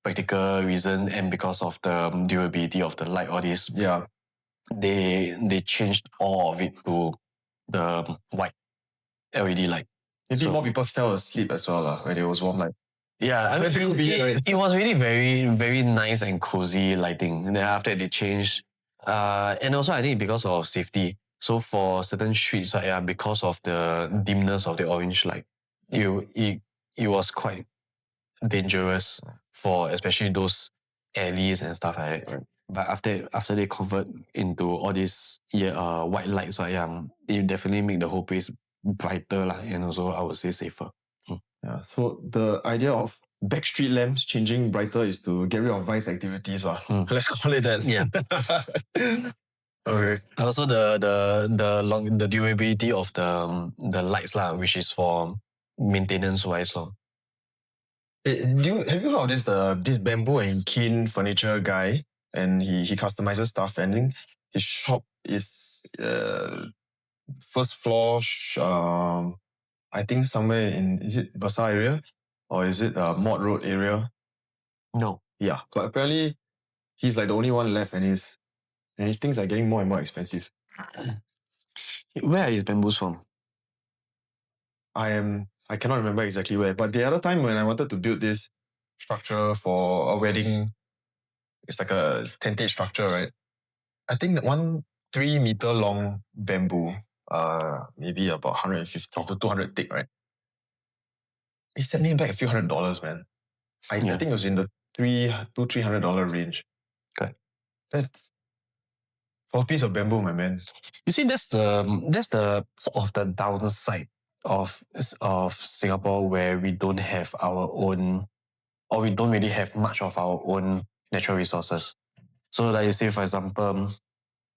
practical reason and because of the durability of the light, all this, they changed all of it to the white LED light. Maybe more people fell asleep as well when it was warm light. Yeah, I mean, it was really very, very nice and cozy lighting. And then after that, they changed. And also, I think because of safety. So for certain streets, because of the dimness of the orange light, it was quite dangerous for especially those alleys and stuff like that. But after they convert into all these white lights, it definitely make the whole place brighter and also I would say safer. Yeah, so the idea of backstreet lamps changing brighter is to get rid of vice activities. Let's call it that. Yeah. Okay. Also the durability of the lights which is for maintenance wise. Have you heard of this bamboo and cane furniture guy? And he customizes stuff, and then his shop is first floor. I think somewhere is it Basar area or is it Mott Road area? No. Yeah, but apparently he's like the only one left, and his things are getting more and more expensive. Where are his bamboos from? I cannot remember exactly where, but the other time when I wanted to build this structure for a wedding, it's like a tentage structure, right? I think one 3-meter long bamboo, maybe about 150 to 200 thick, right? He sent me back a few $100s, man. I think it was in the $300 range. Okay. That's for a piece of bamboo, my man. You see, that's the sort of the downside of Singapore, where we don't have our own, or we don't really have much of our own natural resources. So like you say, for example,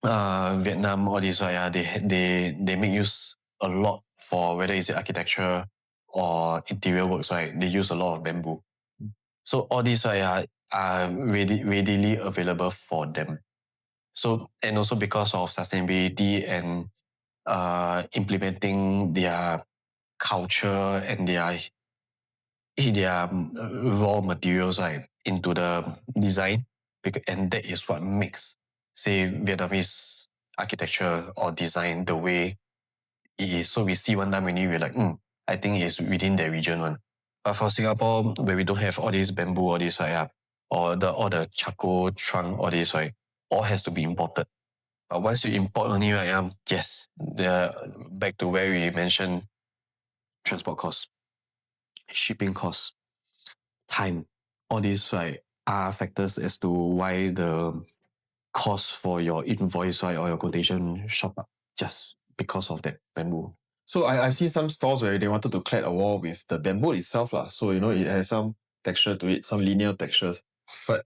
Vietnam, all these, they make use a lot for whether it's architecture or interior works, right? They use a lot of bamboo. So all these, are readily available for them. So, and also because of sustainability and implementing their culture and their raw materials into the design, and that is what makes, say, Vietnamese architecture or design the way it is. So we see one time when we're like, I think it's within the region one. But for Singapore, where we don't have all this bamboo, all this, or all the charcoal trunk, all this, all has to be imported. But once you import only, yes, back to where we mentioned transport costs, shipping costs, time, all these are factors as to why the cost for your invoice or your quotation shot up just because of that bamboo. So I've seen some stores where they wanted to clad a wall with the bamboo itself. So, it has some texture to it, some linear textures. But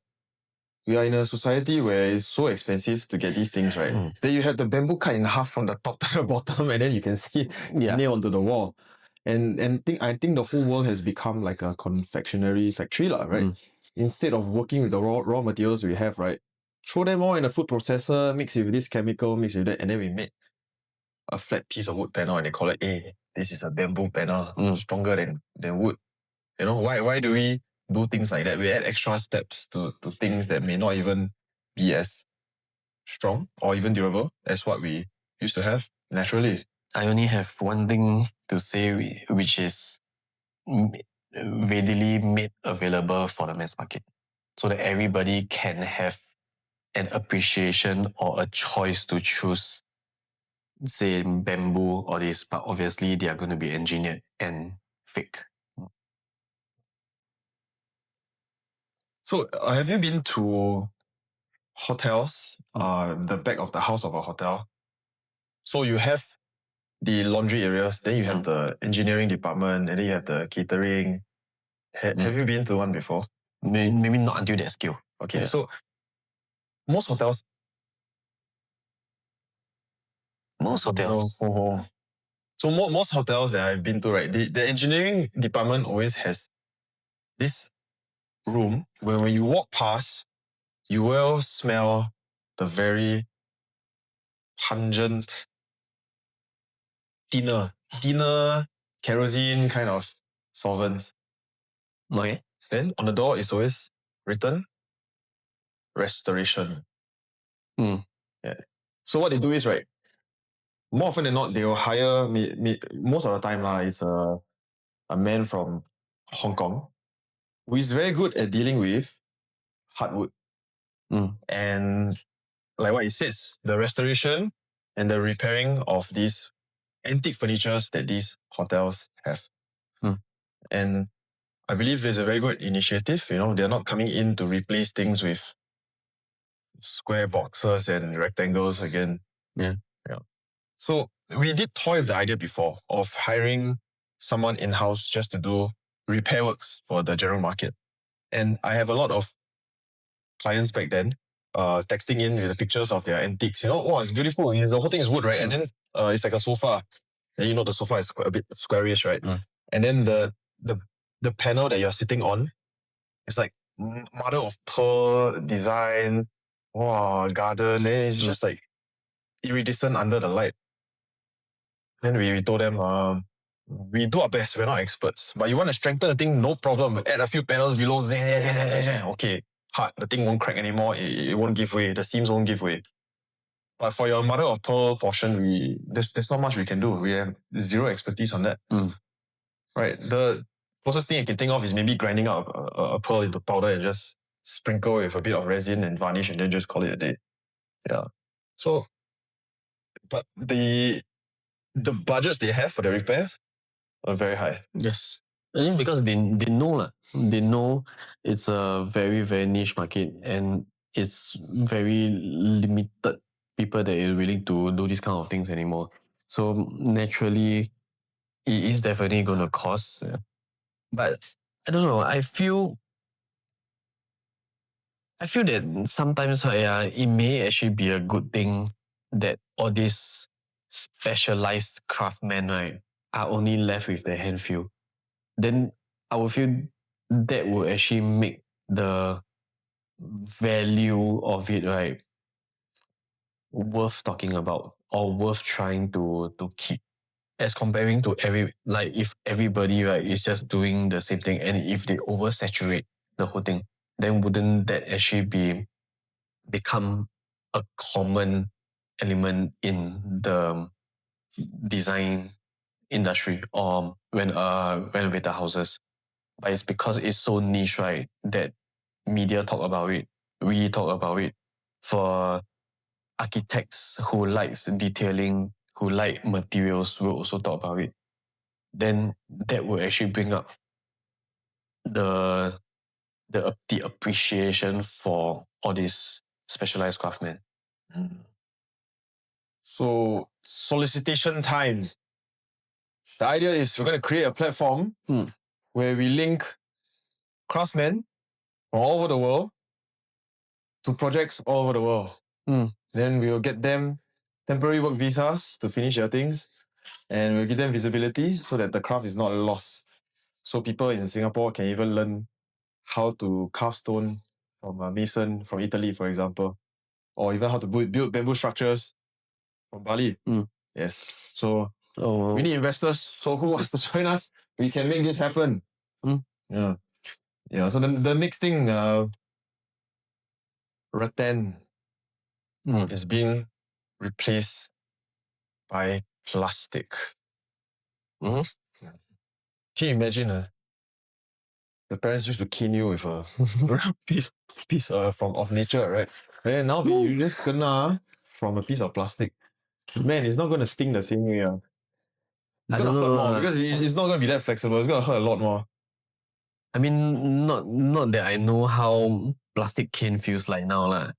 we are in a society where it's so expensive to get these things, right? Then you have the bamboo cut in half from the top to the bottom, and then you can see nail onto the wall. And I think the whole world has become like a confectionery factory, right? Instead of working with the raw materials we have, right? Throw them all in a food processor, mix it with this chemical, mix with that, and then we make a flat piece of wood panel, and they call it, this is a bamboo panel, stronger than wood. Why do we do things like that? We add extra steps to things that may not even be as strong or even durable as what we used to have naturally. I only have one thing to say, which is readily made available for the mass market, so that everybody can have an appreciation or a choice to choose, say, bamboo or this, but obviously they are going to be engineered and fake. So have you been to hotels, the back of the house of a hotel? So you have the laundry areas, then you have the engineering department, and then you have the catering. Have you been to one before? Maybe not until that scale. Okay, so most hotels. So most hotels that I've been to, right, the engineering department always has this room where when you walk past, you will smell the very pungent, thinner kerosene kind of solvents. Okay. Then on the door is always written restoration. Mm. Yeah. So what they do is, right, more often than not, they will hire most of the time it's a man from Hong Kong who is very good at dealing with hardwood. And like what it says, the restoration and the repairing of these antique furnitures that these hotels have. And I believe it's a very good initiative. They're not coming in to replace things with square boxes and rectangles again. Yeah. So we did toy with the idea before of hiring someone in-house just to do repair works for the general market. And I have a lot of clients back then texting in with the pictures of their antiques. Oh, it's beautiful. The whole thing is wood, right? And then it's like a sofa. And the sofa is a bit squarish, right? And then the panel that you're sitting on is like mother of pearl design. Wow, garden. Then it's just like iridescent under the light. Then we told them, we do our best. We're not experts. But you want to strengthen the thing, no problem. Add a few panels below. Okay, hard. The thing won't crack anymore. It won't give way. The seams won't give way. But for your mother of pearl portion, there's not much we can do. We have zero expertise on that. Right. The closest thing I can think of is maybe grinding out a pearl into powder and just sprinkle with a bit of resin and varnish and then just call it a day. Yeah. So, but the budgets they have for the repairs are very high. Yes. I think because they know they know it's a very, very niche market and it's very limited people that are willing to do these kind of things anymore. So naturally, it is definitely going to cost. But I don't know. I feel that sometimes it may actually be a good thing that all these specialized craftsmen, right, are only left with their hand feel. Then I would feel that would actually make the value of it, right, worth talking about or worth trying to keep, as comparing to if everybody, right, is just doing the same thing, and if they oversaturate the whole thing, then wouldn't that actually become a common element in the design industry or when renovated houses? But it's because it's so niche, right, that media talk about it, we talk about it. For architects who likes detailing, who like materials, will also talk about it. Then that will actually bring up the appreciation for all these specialized craftsmen. So solicitation time. The idea is we're going to create a platform where we link craftsmen from all over the world to projects all over the world. Then we will get them temporary work visas to finish their things, and we'll give them visibility so that the craft is not lost. So people in Singapore can even learn how to carve stone from a mason from Italy, for example, or even how to build bamboo structures from Bali. Yes. So we need investors. So who wants to join us? We can make this happen. Yeah. Yeah. So the next thing, rattan is being replaced by plastic. Can you imagine? The parents used to cane you with a piece of nature, right? And now you just kena from a piece of plastic. Man, it's not going to sting the same way. It's going to hurt more because it's not going to be that flexible. It's going to hurt a lot more. I mean, not that I know how plastic cane feels like now, lah.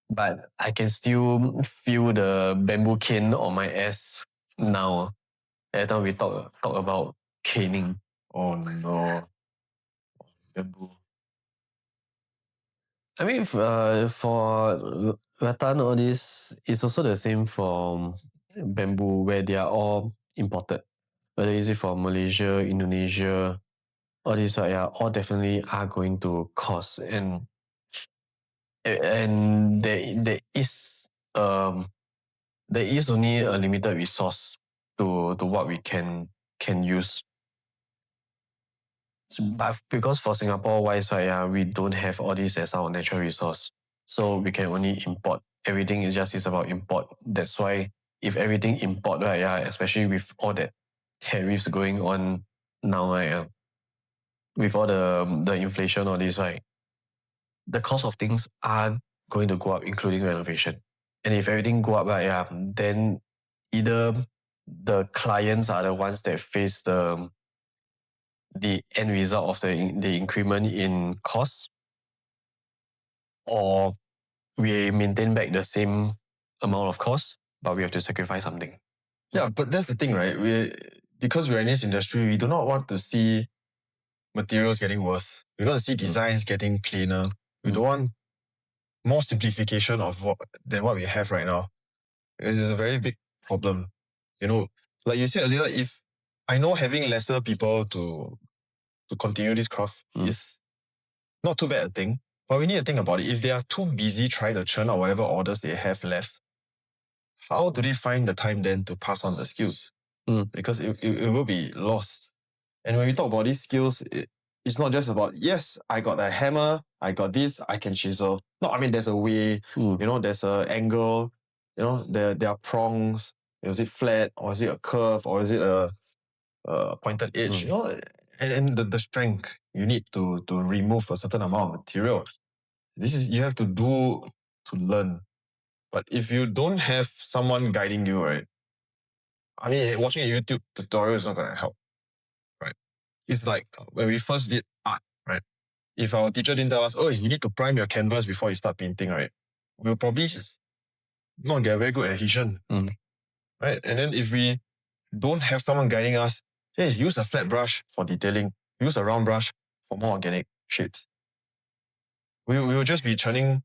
But I can still feel the bamboo cane on my ass now. Every time we talk about caning. Oh no. Bamboo. I mean, for rattan, all this, it's also the same for bamboo, where they are all imported. Whether is it from Malaysia, Indonesia, all these, right, all definitely are going to cost. And and there is only a limited resource to what we can use. But because for Singapore wise, right, we don't have all this as our natural resource. So we can only import. Everything is about import. That's why if everything import, right, especially with all that tariffs going on now, right, with all the inflation, all this, right, the cost of things are going to go up, including renovation. And if everything go up, right, then either the clients are the ones that face the end result of the increment in cost, or we maintain back the same amount of cost, but we have to sacrifice something. Yeah, but that's the thing, right? Because we're in this industry, we do not want to see materials getting worse. We want to see designs getting cleaner. We don't want more simplification than what we have right now. This is a very big problem. Like you said earlier, if I know having lesser people to continue this craft is not too bad a thing, but we need to think about it. If they are too busy trying to churn out whatever orders they have left, how do they find the time then to pass on the skills? Because it will be lost. And when we talk about these skills, it's not just about, yes, I got a hammer, I got this, I can chisel. No, I mean, there's a way, there's an angle, there are prongs. Is it flat, or is it a curve, or is it a pointed edge? And the strength you need to remove a certain amount of material. You have to do to learn. But if you don't have someone guiding you, right? I mean, watching a YouTube tutorial is not going to help, right? It's like when we first did art, right? If our teacher didn't tell us, oh, you need to prime your canvas before you start painting, right? We'll probably just not get a very good adhesion, right? And then if we don't have someone guiding us, hey, use a flat brush for detailing, use a round brush for more organic shapes. We will just be churning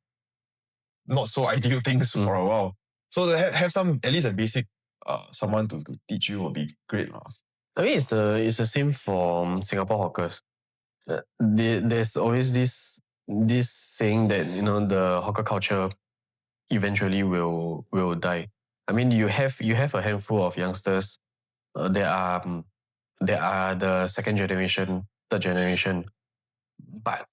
not so ideal things for a while. So to have at least a basic someone to teach you will be great. I mean, it's the same for Singapore hawkers. There's always this saying that the hawker culture eventually will die. I mean, you have a handful of youngsters that are the second generation, third generation, but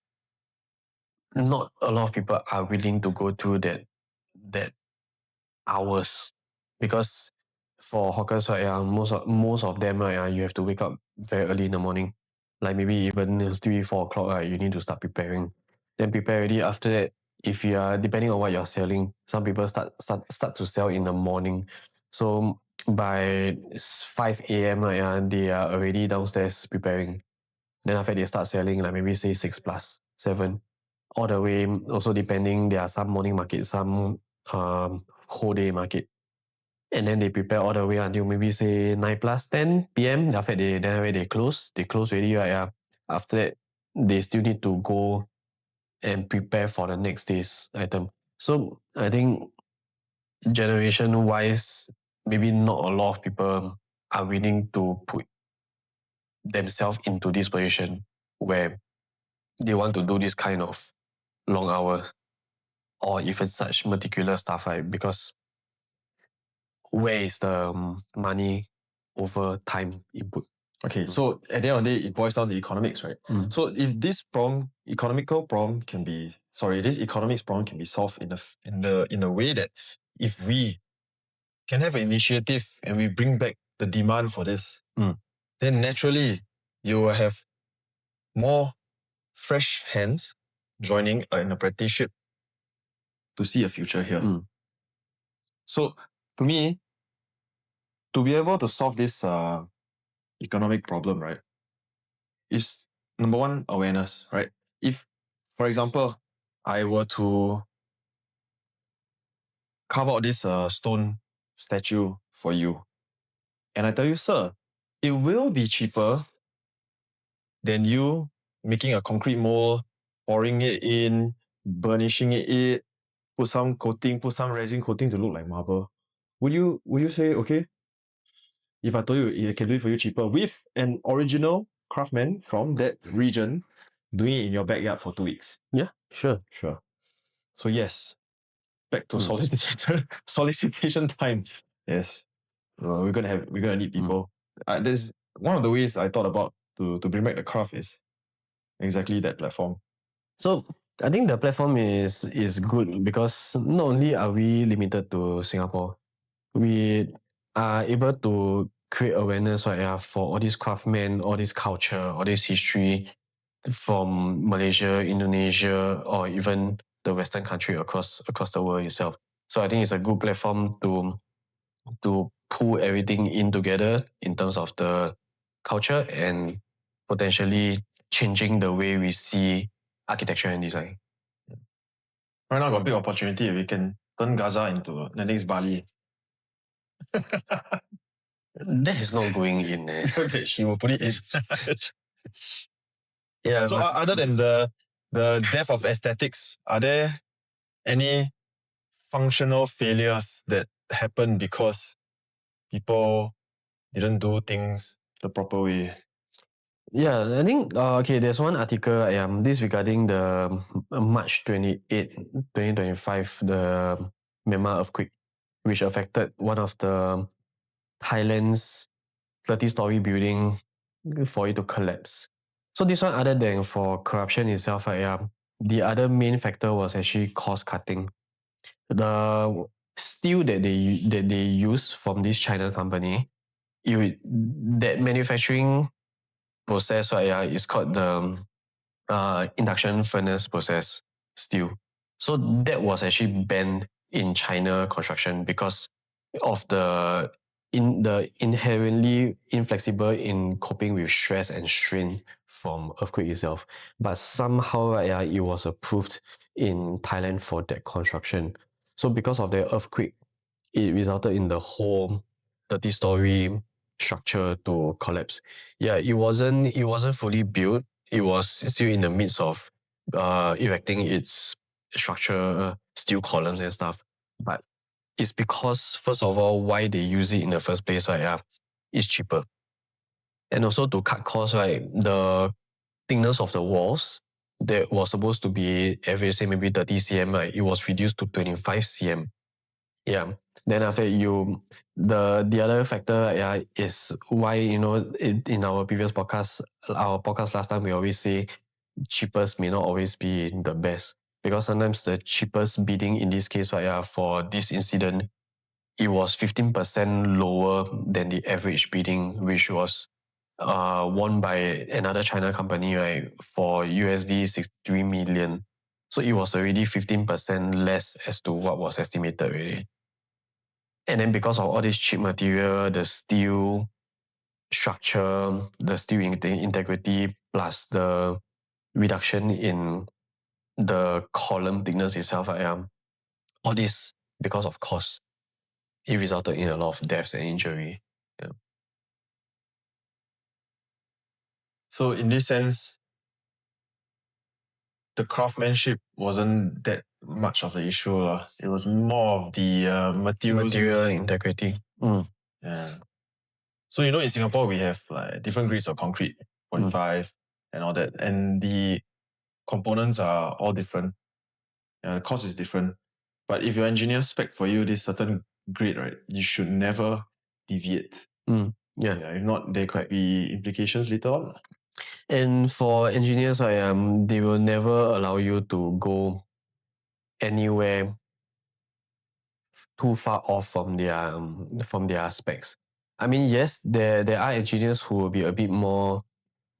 not a lot of people are willing to go through that hours, because for hawkers, right, most of them, right, you have to wake up very early in the morning, like maybe even 3-4 o'clock, right, you need to start preparing. Then prepare already. After that, if you are, depending on what you're selling, some people start to sell in the morning. So by 5 a.m, right, they are already downstairs preparing. Then after they start selling, like maybe say 6 plus 7, all the way. Also depending, there are some morning market, some whole day market. And then they prepare all the way until maybe say 9 plus 10 p.m. After they close. They close already, right? Yeah. After that, they still need to go and prepare for the next day's item. So I think generation-wise, maybe not a lot of people are willing to put themselves into this position where they want to do this kind of long hours or even such meticulous stuff, right? Because where is the money over time input? Okay, so at the end of the day, it boils down to economics, right? So if this economics problem can be solved in a way that if we can have an initiative and we bring back the demand for this, then naturally you will have more fresh hands joining an apprenticeship to see a future here. So to me, to be able to solve this economic problem, right, is number one, awareness, right? If, for example, I were to carve out this stone statue for you, and I tell you, sir, it will be cheaper than you making a concrete mold, pouring it in, burnishing it, put some coating, put some resin coating to look like marble. Would you say okay? If I told you it can do it for you cheaper with an original craftsman from that region doing it in your backyard for 2 weeks? Yeah, sure. Sure. So yes, back to solicitation time. Yes, we're gonna need people. There's one of the ways I thought about to bring back the craft is exactly that platform. So I think the platform is good because not only are we limited to Singapore, we are able to create awareness, right, for all these craftsmen, all this culture, all this history from Malaysia, Indonesia, or even the Western country across the world itself. So I think it's a good platform to pull everything in together in terms of the culture and potentially changing the way we see architecture and design. Right now, got a big opportunity. We can turn Gaza into the next Bali. That is not going in. She will put it in. Yeah. So other than the death of aesthetics, are there any functional failures that happen because people didn't do things the proper way? Yeah, I think okay, there's one article, this regarding the March 28, 2025, the Myanmar earthquake, which affected one of the Thailand's 30-story building for it to collapse. So this one, other than for corruption itself, the other main factor was actually cost cutting. The steel that they use from this China company, that manufacturing process, is called the induction furnace process steel. So that was actually banned in China construction because of the inherently inflexible in coping with stress and strain from earthquake itself. But somehow it was approved in Thailand for that construction. So because of the earthquake, it resulted in the whole 30-story structure to collapse. Yeah, it wasn't fully built. It was still in the midst of erecting its structure, steel columns and stuff. But it's because, first of all, why they use it in the first place, right? Yeah, it's cheaper. And also to cut costs, right? The thickness of the walls that was supposed to be every say maybe 30 cm, right? It was reduced to 25 cm. Yeah. Then after the other factor, is why, in our previous podcast, last time, we always say cheapest may not always be the best, because sometimes the cheapest bidding in this case, for this incident, it was 15% lower than the average bidding, which was won by another China company, right, for USD 63 million. So it was already 15% less as to what was estimated already. And then because of all this cheap material, the steel structure, the steel integrity, plus the reduction in the column thickness itself, all this, because of cost, it resulted in a lot of deaths and injury. Yeah. So in this sense, the craftsmanship wasn't that much of the issue. It was more of the materials Material used. integrity. Yeah. So in Singapore we have like different grades of concrete, 45 and all that, and the components are all different. Yeah, the cost is different. But if your engineer spec for you this certain grade, right, you should never deviate. Yeah. If not, there could be implications later on. And for engineers, they will never allow you to go anywhere too far off from their specs. I mean, yes, there are engineers who will be a bit more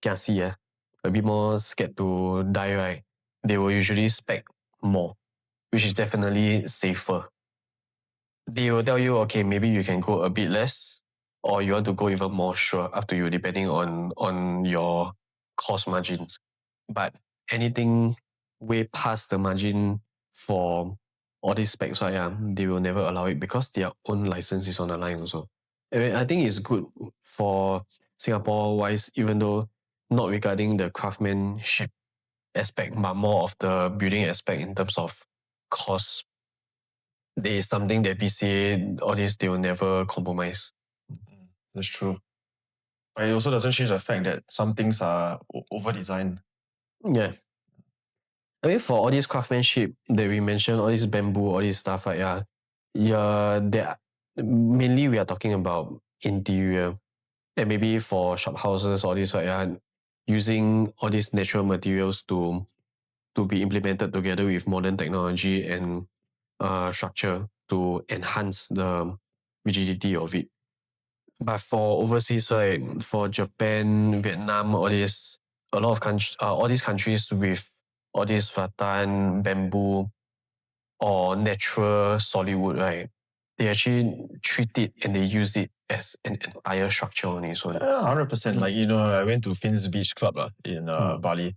kiasi, a bit more scared to die, right? They will usually spec more, which is definitely safer. They will tell you, okay, maybe you can go a bit less, or you want to go even more, sure, up to you, depending on your cost margins. But anything way past the margin for all these specs, right, they will never allow it because their own license is on the line also. I think it's good for Singapore-wise, even though not regarding the craftsmanship aspect, but more of the building aspect in terms of cost. There is something that BCA, all this, they will never compromise. That's true. But it also doesn't change the fact that some things are over-designed. Yeah. I mean, for all this craftsmanship that we mentioned, all this bamboo, all this stuff, right? Mainly we are talking about interior, and maybe for shophouses, all this, right? Using all these natural materials to be implemented together with modern technology and structure to enhance the rigidity of it. But for overseas, right, for Japan, Vietnam, all these, a lot of all these countries with all this rattan, bamboo, or natural solid wood, right, they actually treat it and they use it as an entire structure on its own. 100%. Like, I went to Finn's Beach Club in Bali.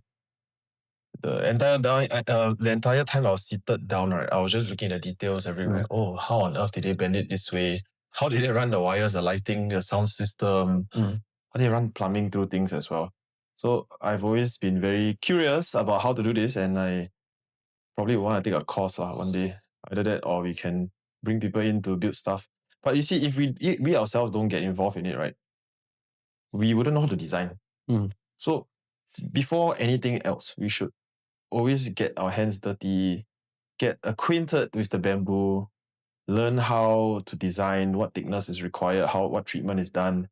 The entire time I was seated down, right, I was just looking at the details everywhere. Oh, how on earth did they bend it this way? How did they run the wires, the lighting, the sound system? How do they run plumbing through things as well? So I've always been very curious about how to do this, and I probably want to take a course one day. Either that or we can bring people in to build stuff. But you see, if we ourselves don't get involved in it, right, we wouldn't know how to design. So before anything else, we should always get our hands dirty, get acquainted with the bamboo, learn how to design, what thickness is required, what treatment is done,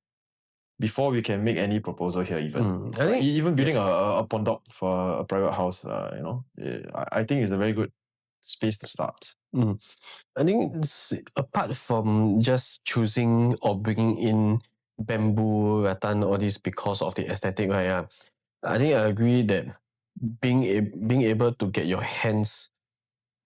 before we can make any proposal here even. Even building a pondok for a private house, I think is a very good space to start. I think apart from just choosing or bringing in bamboo, rattan, all this because of the aesthetic, right? I think I agree that being able to get your hands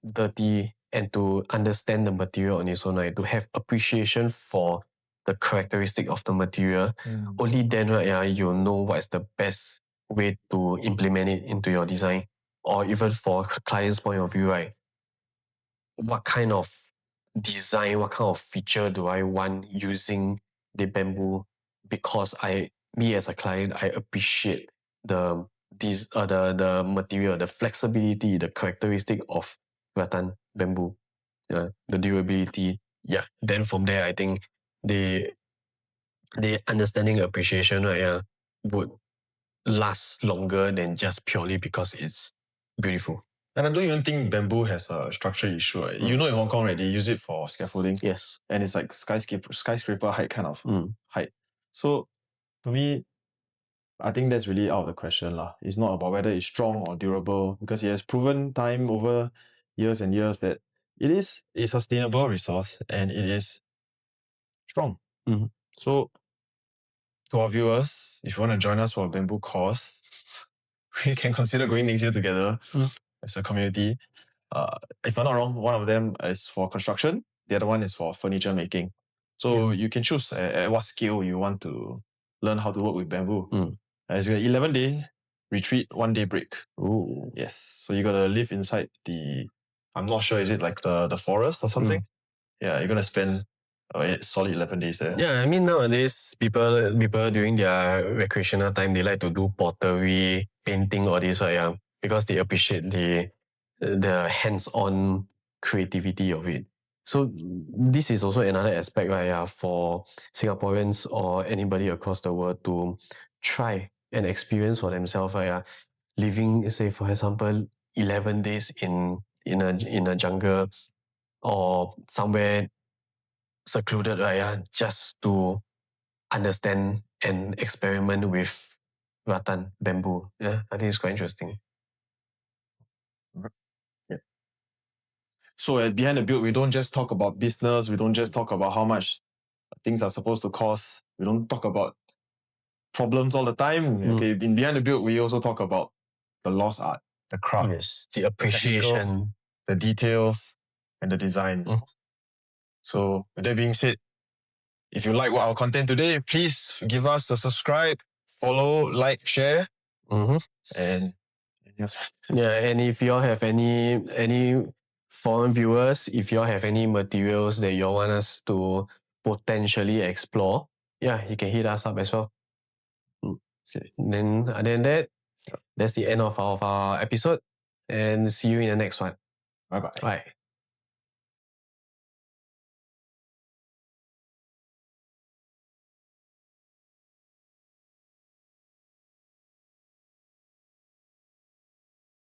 dirty and to understand the material on its own, right, to have appreciation for the characteristic of the material, only then, right, you'll know what is the best way to implement it into your design. Or even for client's point of view, right, what kind of design, what kind of feature do I want using the bamboo? Because me as a client, I appreciate the material, the flexibility, the characteristic of rattan bamboo, the durability. Yeah. Then from there, I think the understanding appreciation, right, would last longer than just purely because it's beautiful. And I don't even think bamboo has a structural issue. Right? In Hong Kong, right, they use it for scaffolding. Yes. And it's like skyscraper height kind of height. So to me, I think that's really out of the question. It's not about whether it's strong or durable, because it has proven time over years and years that it is a sustainable resource and it is strong. So to our viewers, if you want to join us for a bamboo course, we can consider going next year together as a community. If I'm not wrong, one of them is for construction, the other one is for furniture making. So you can choose at what scale you want to learn how to work with bamboo. It's an 11-day retreat, 1-day break. Ooh. Yes. So you gotta live inside I'm not sure, is it like the forest or something? Yeah, you're gonna spend a solid 11 days there. Yeah, I mean, nowadays, people during their recreational time, they like to do pottery, painting, all this, right? Yeah, because they appreciate the hands-on creativity of it. So this is also another aspect, right, for Singaporeans or anybody across the world to try and experience for themselves, right? Living, say, for example, 11 days in a jungle or somewhere secluded, right? Just to understand and experiment with rattan bamboo. Yeah, I think it's quite interesting. Yeah. So at Behind the Build, we don't just talk about business. We don't just talk about how much things are supposed to cost. We don't talk about problems all the time. Okay, in Behind the Build, we also talk about the lost art, the craft, Yes, the appreciation, the details, and the design. So with that being said, if you like our content today, please give us a subscribe, follow, like, share, and and if you all have any foreign viewers, if you all have any materials that you all want us to potentially explore, you can hit us up as well. Then other than that, that's the end of our episode, and see you in the next one. Bye-bye. Bye.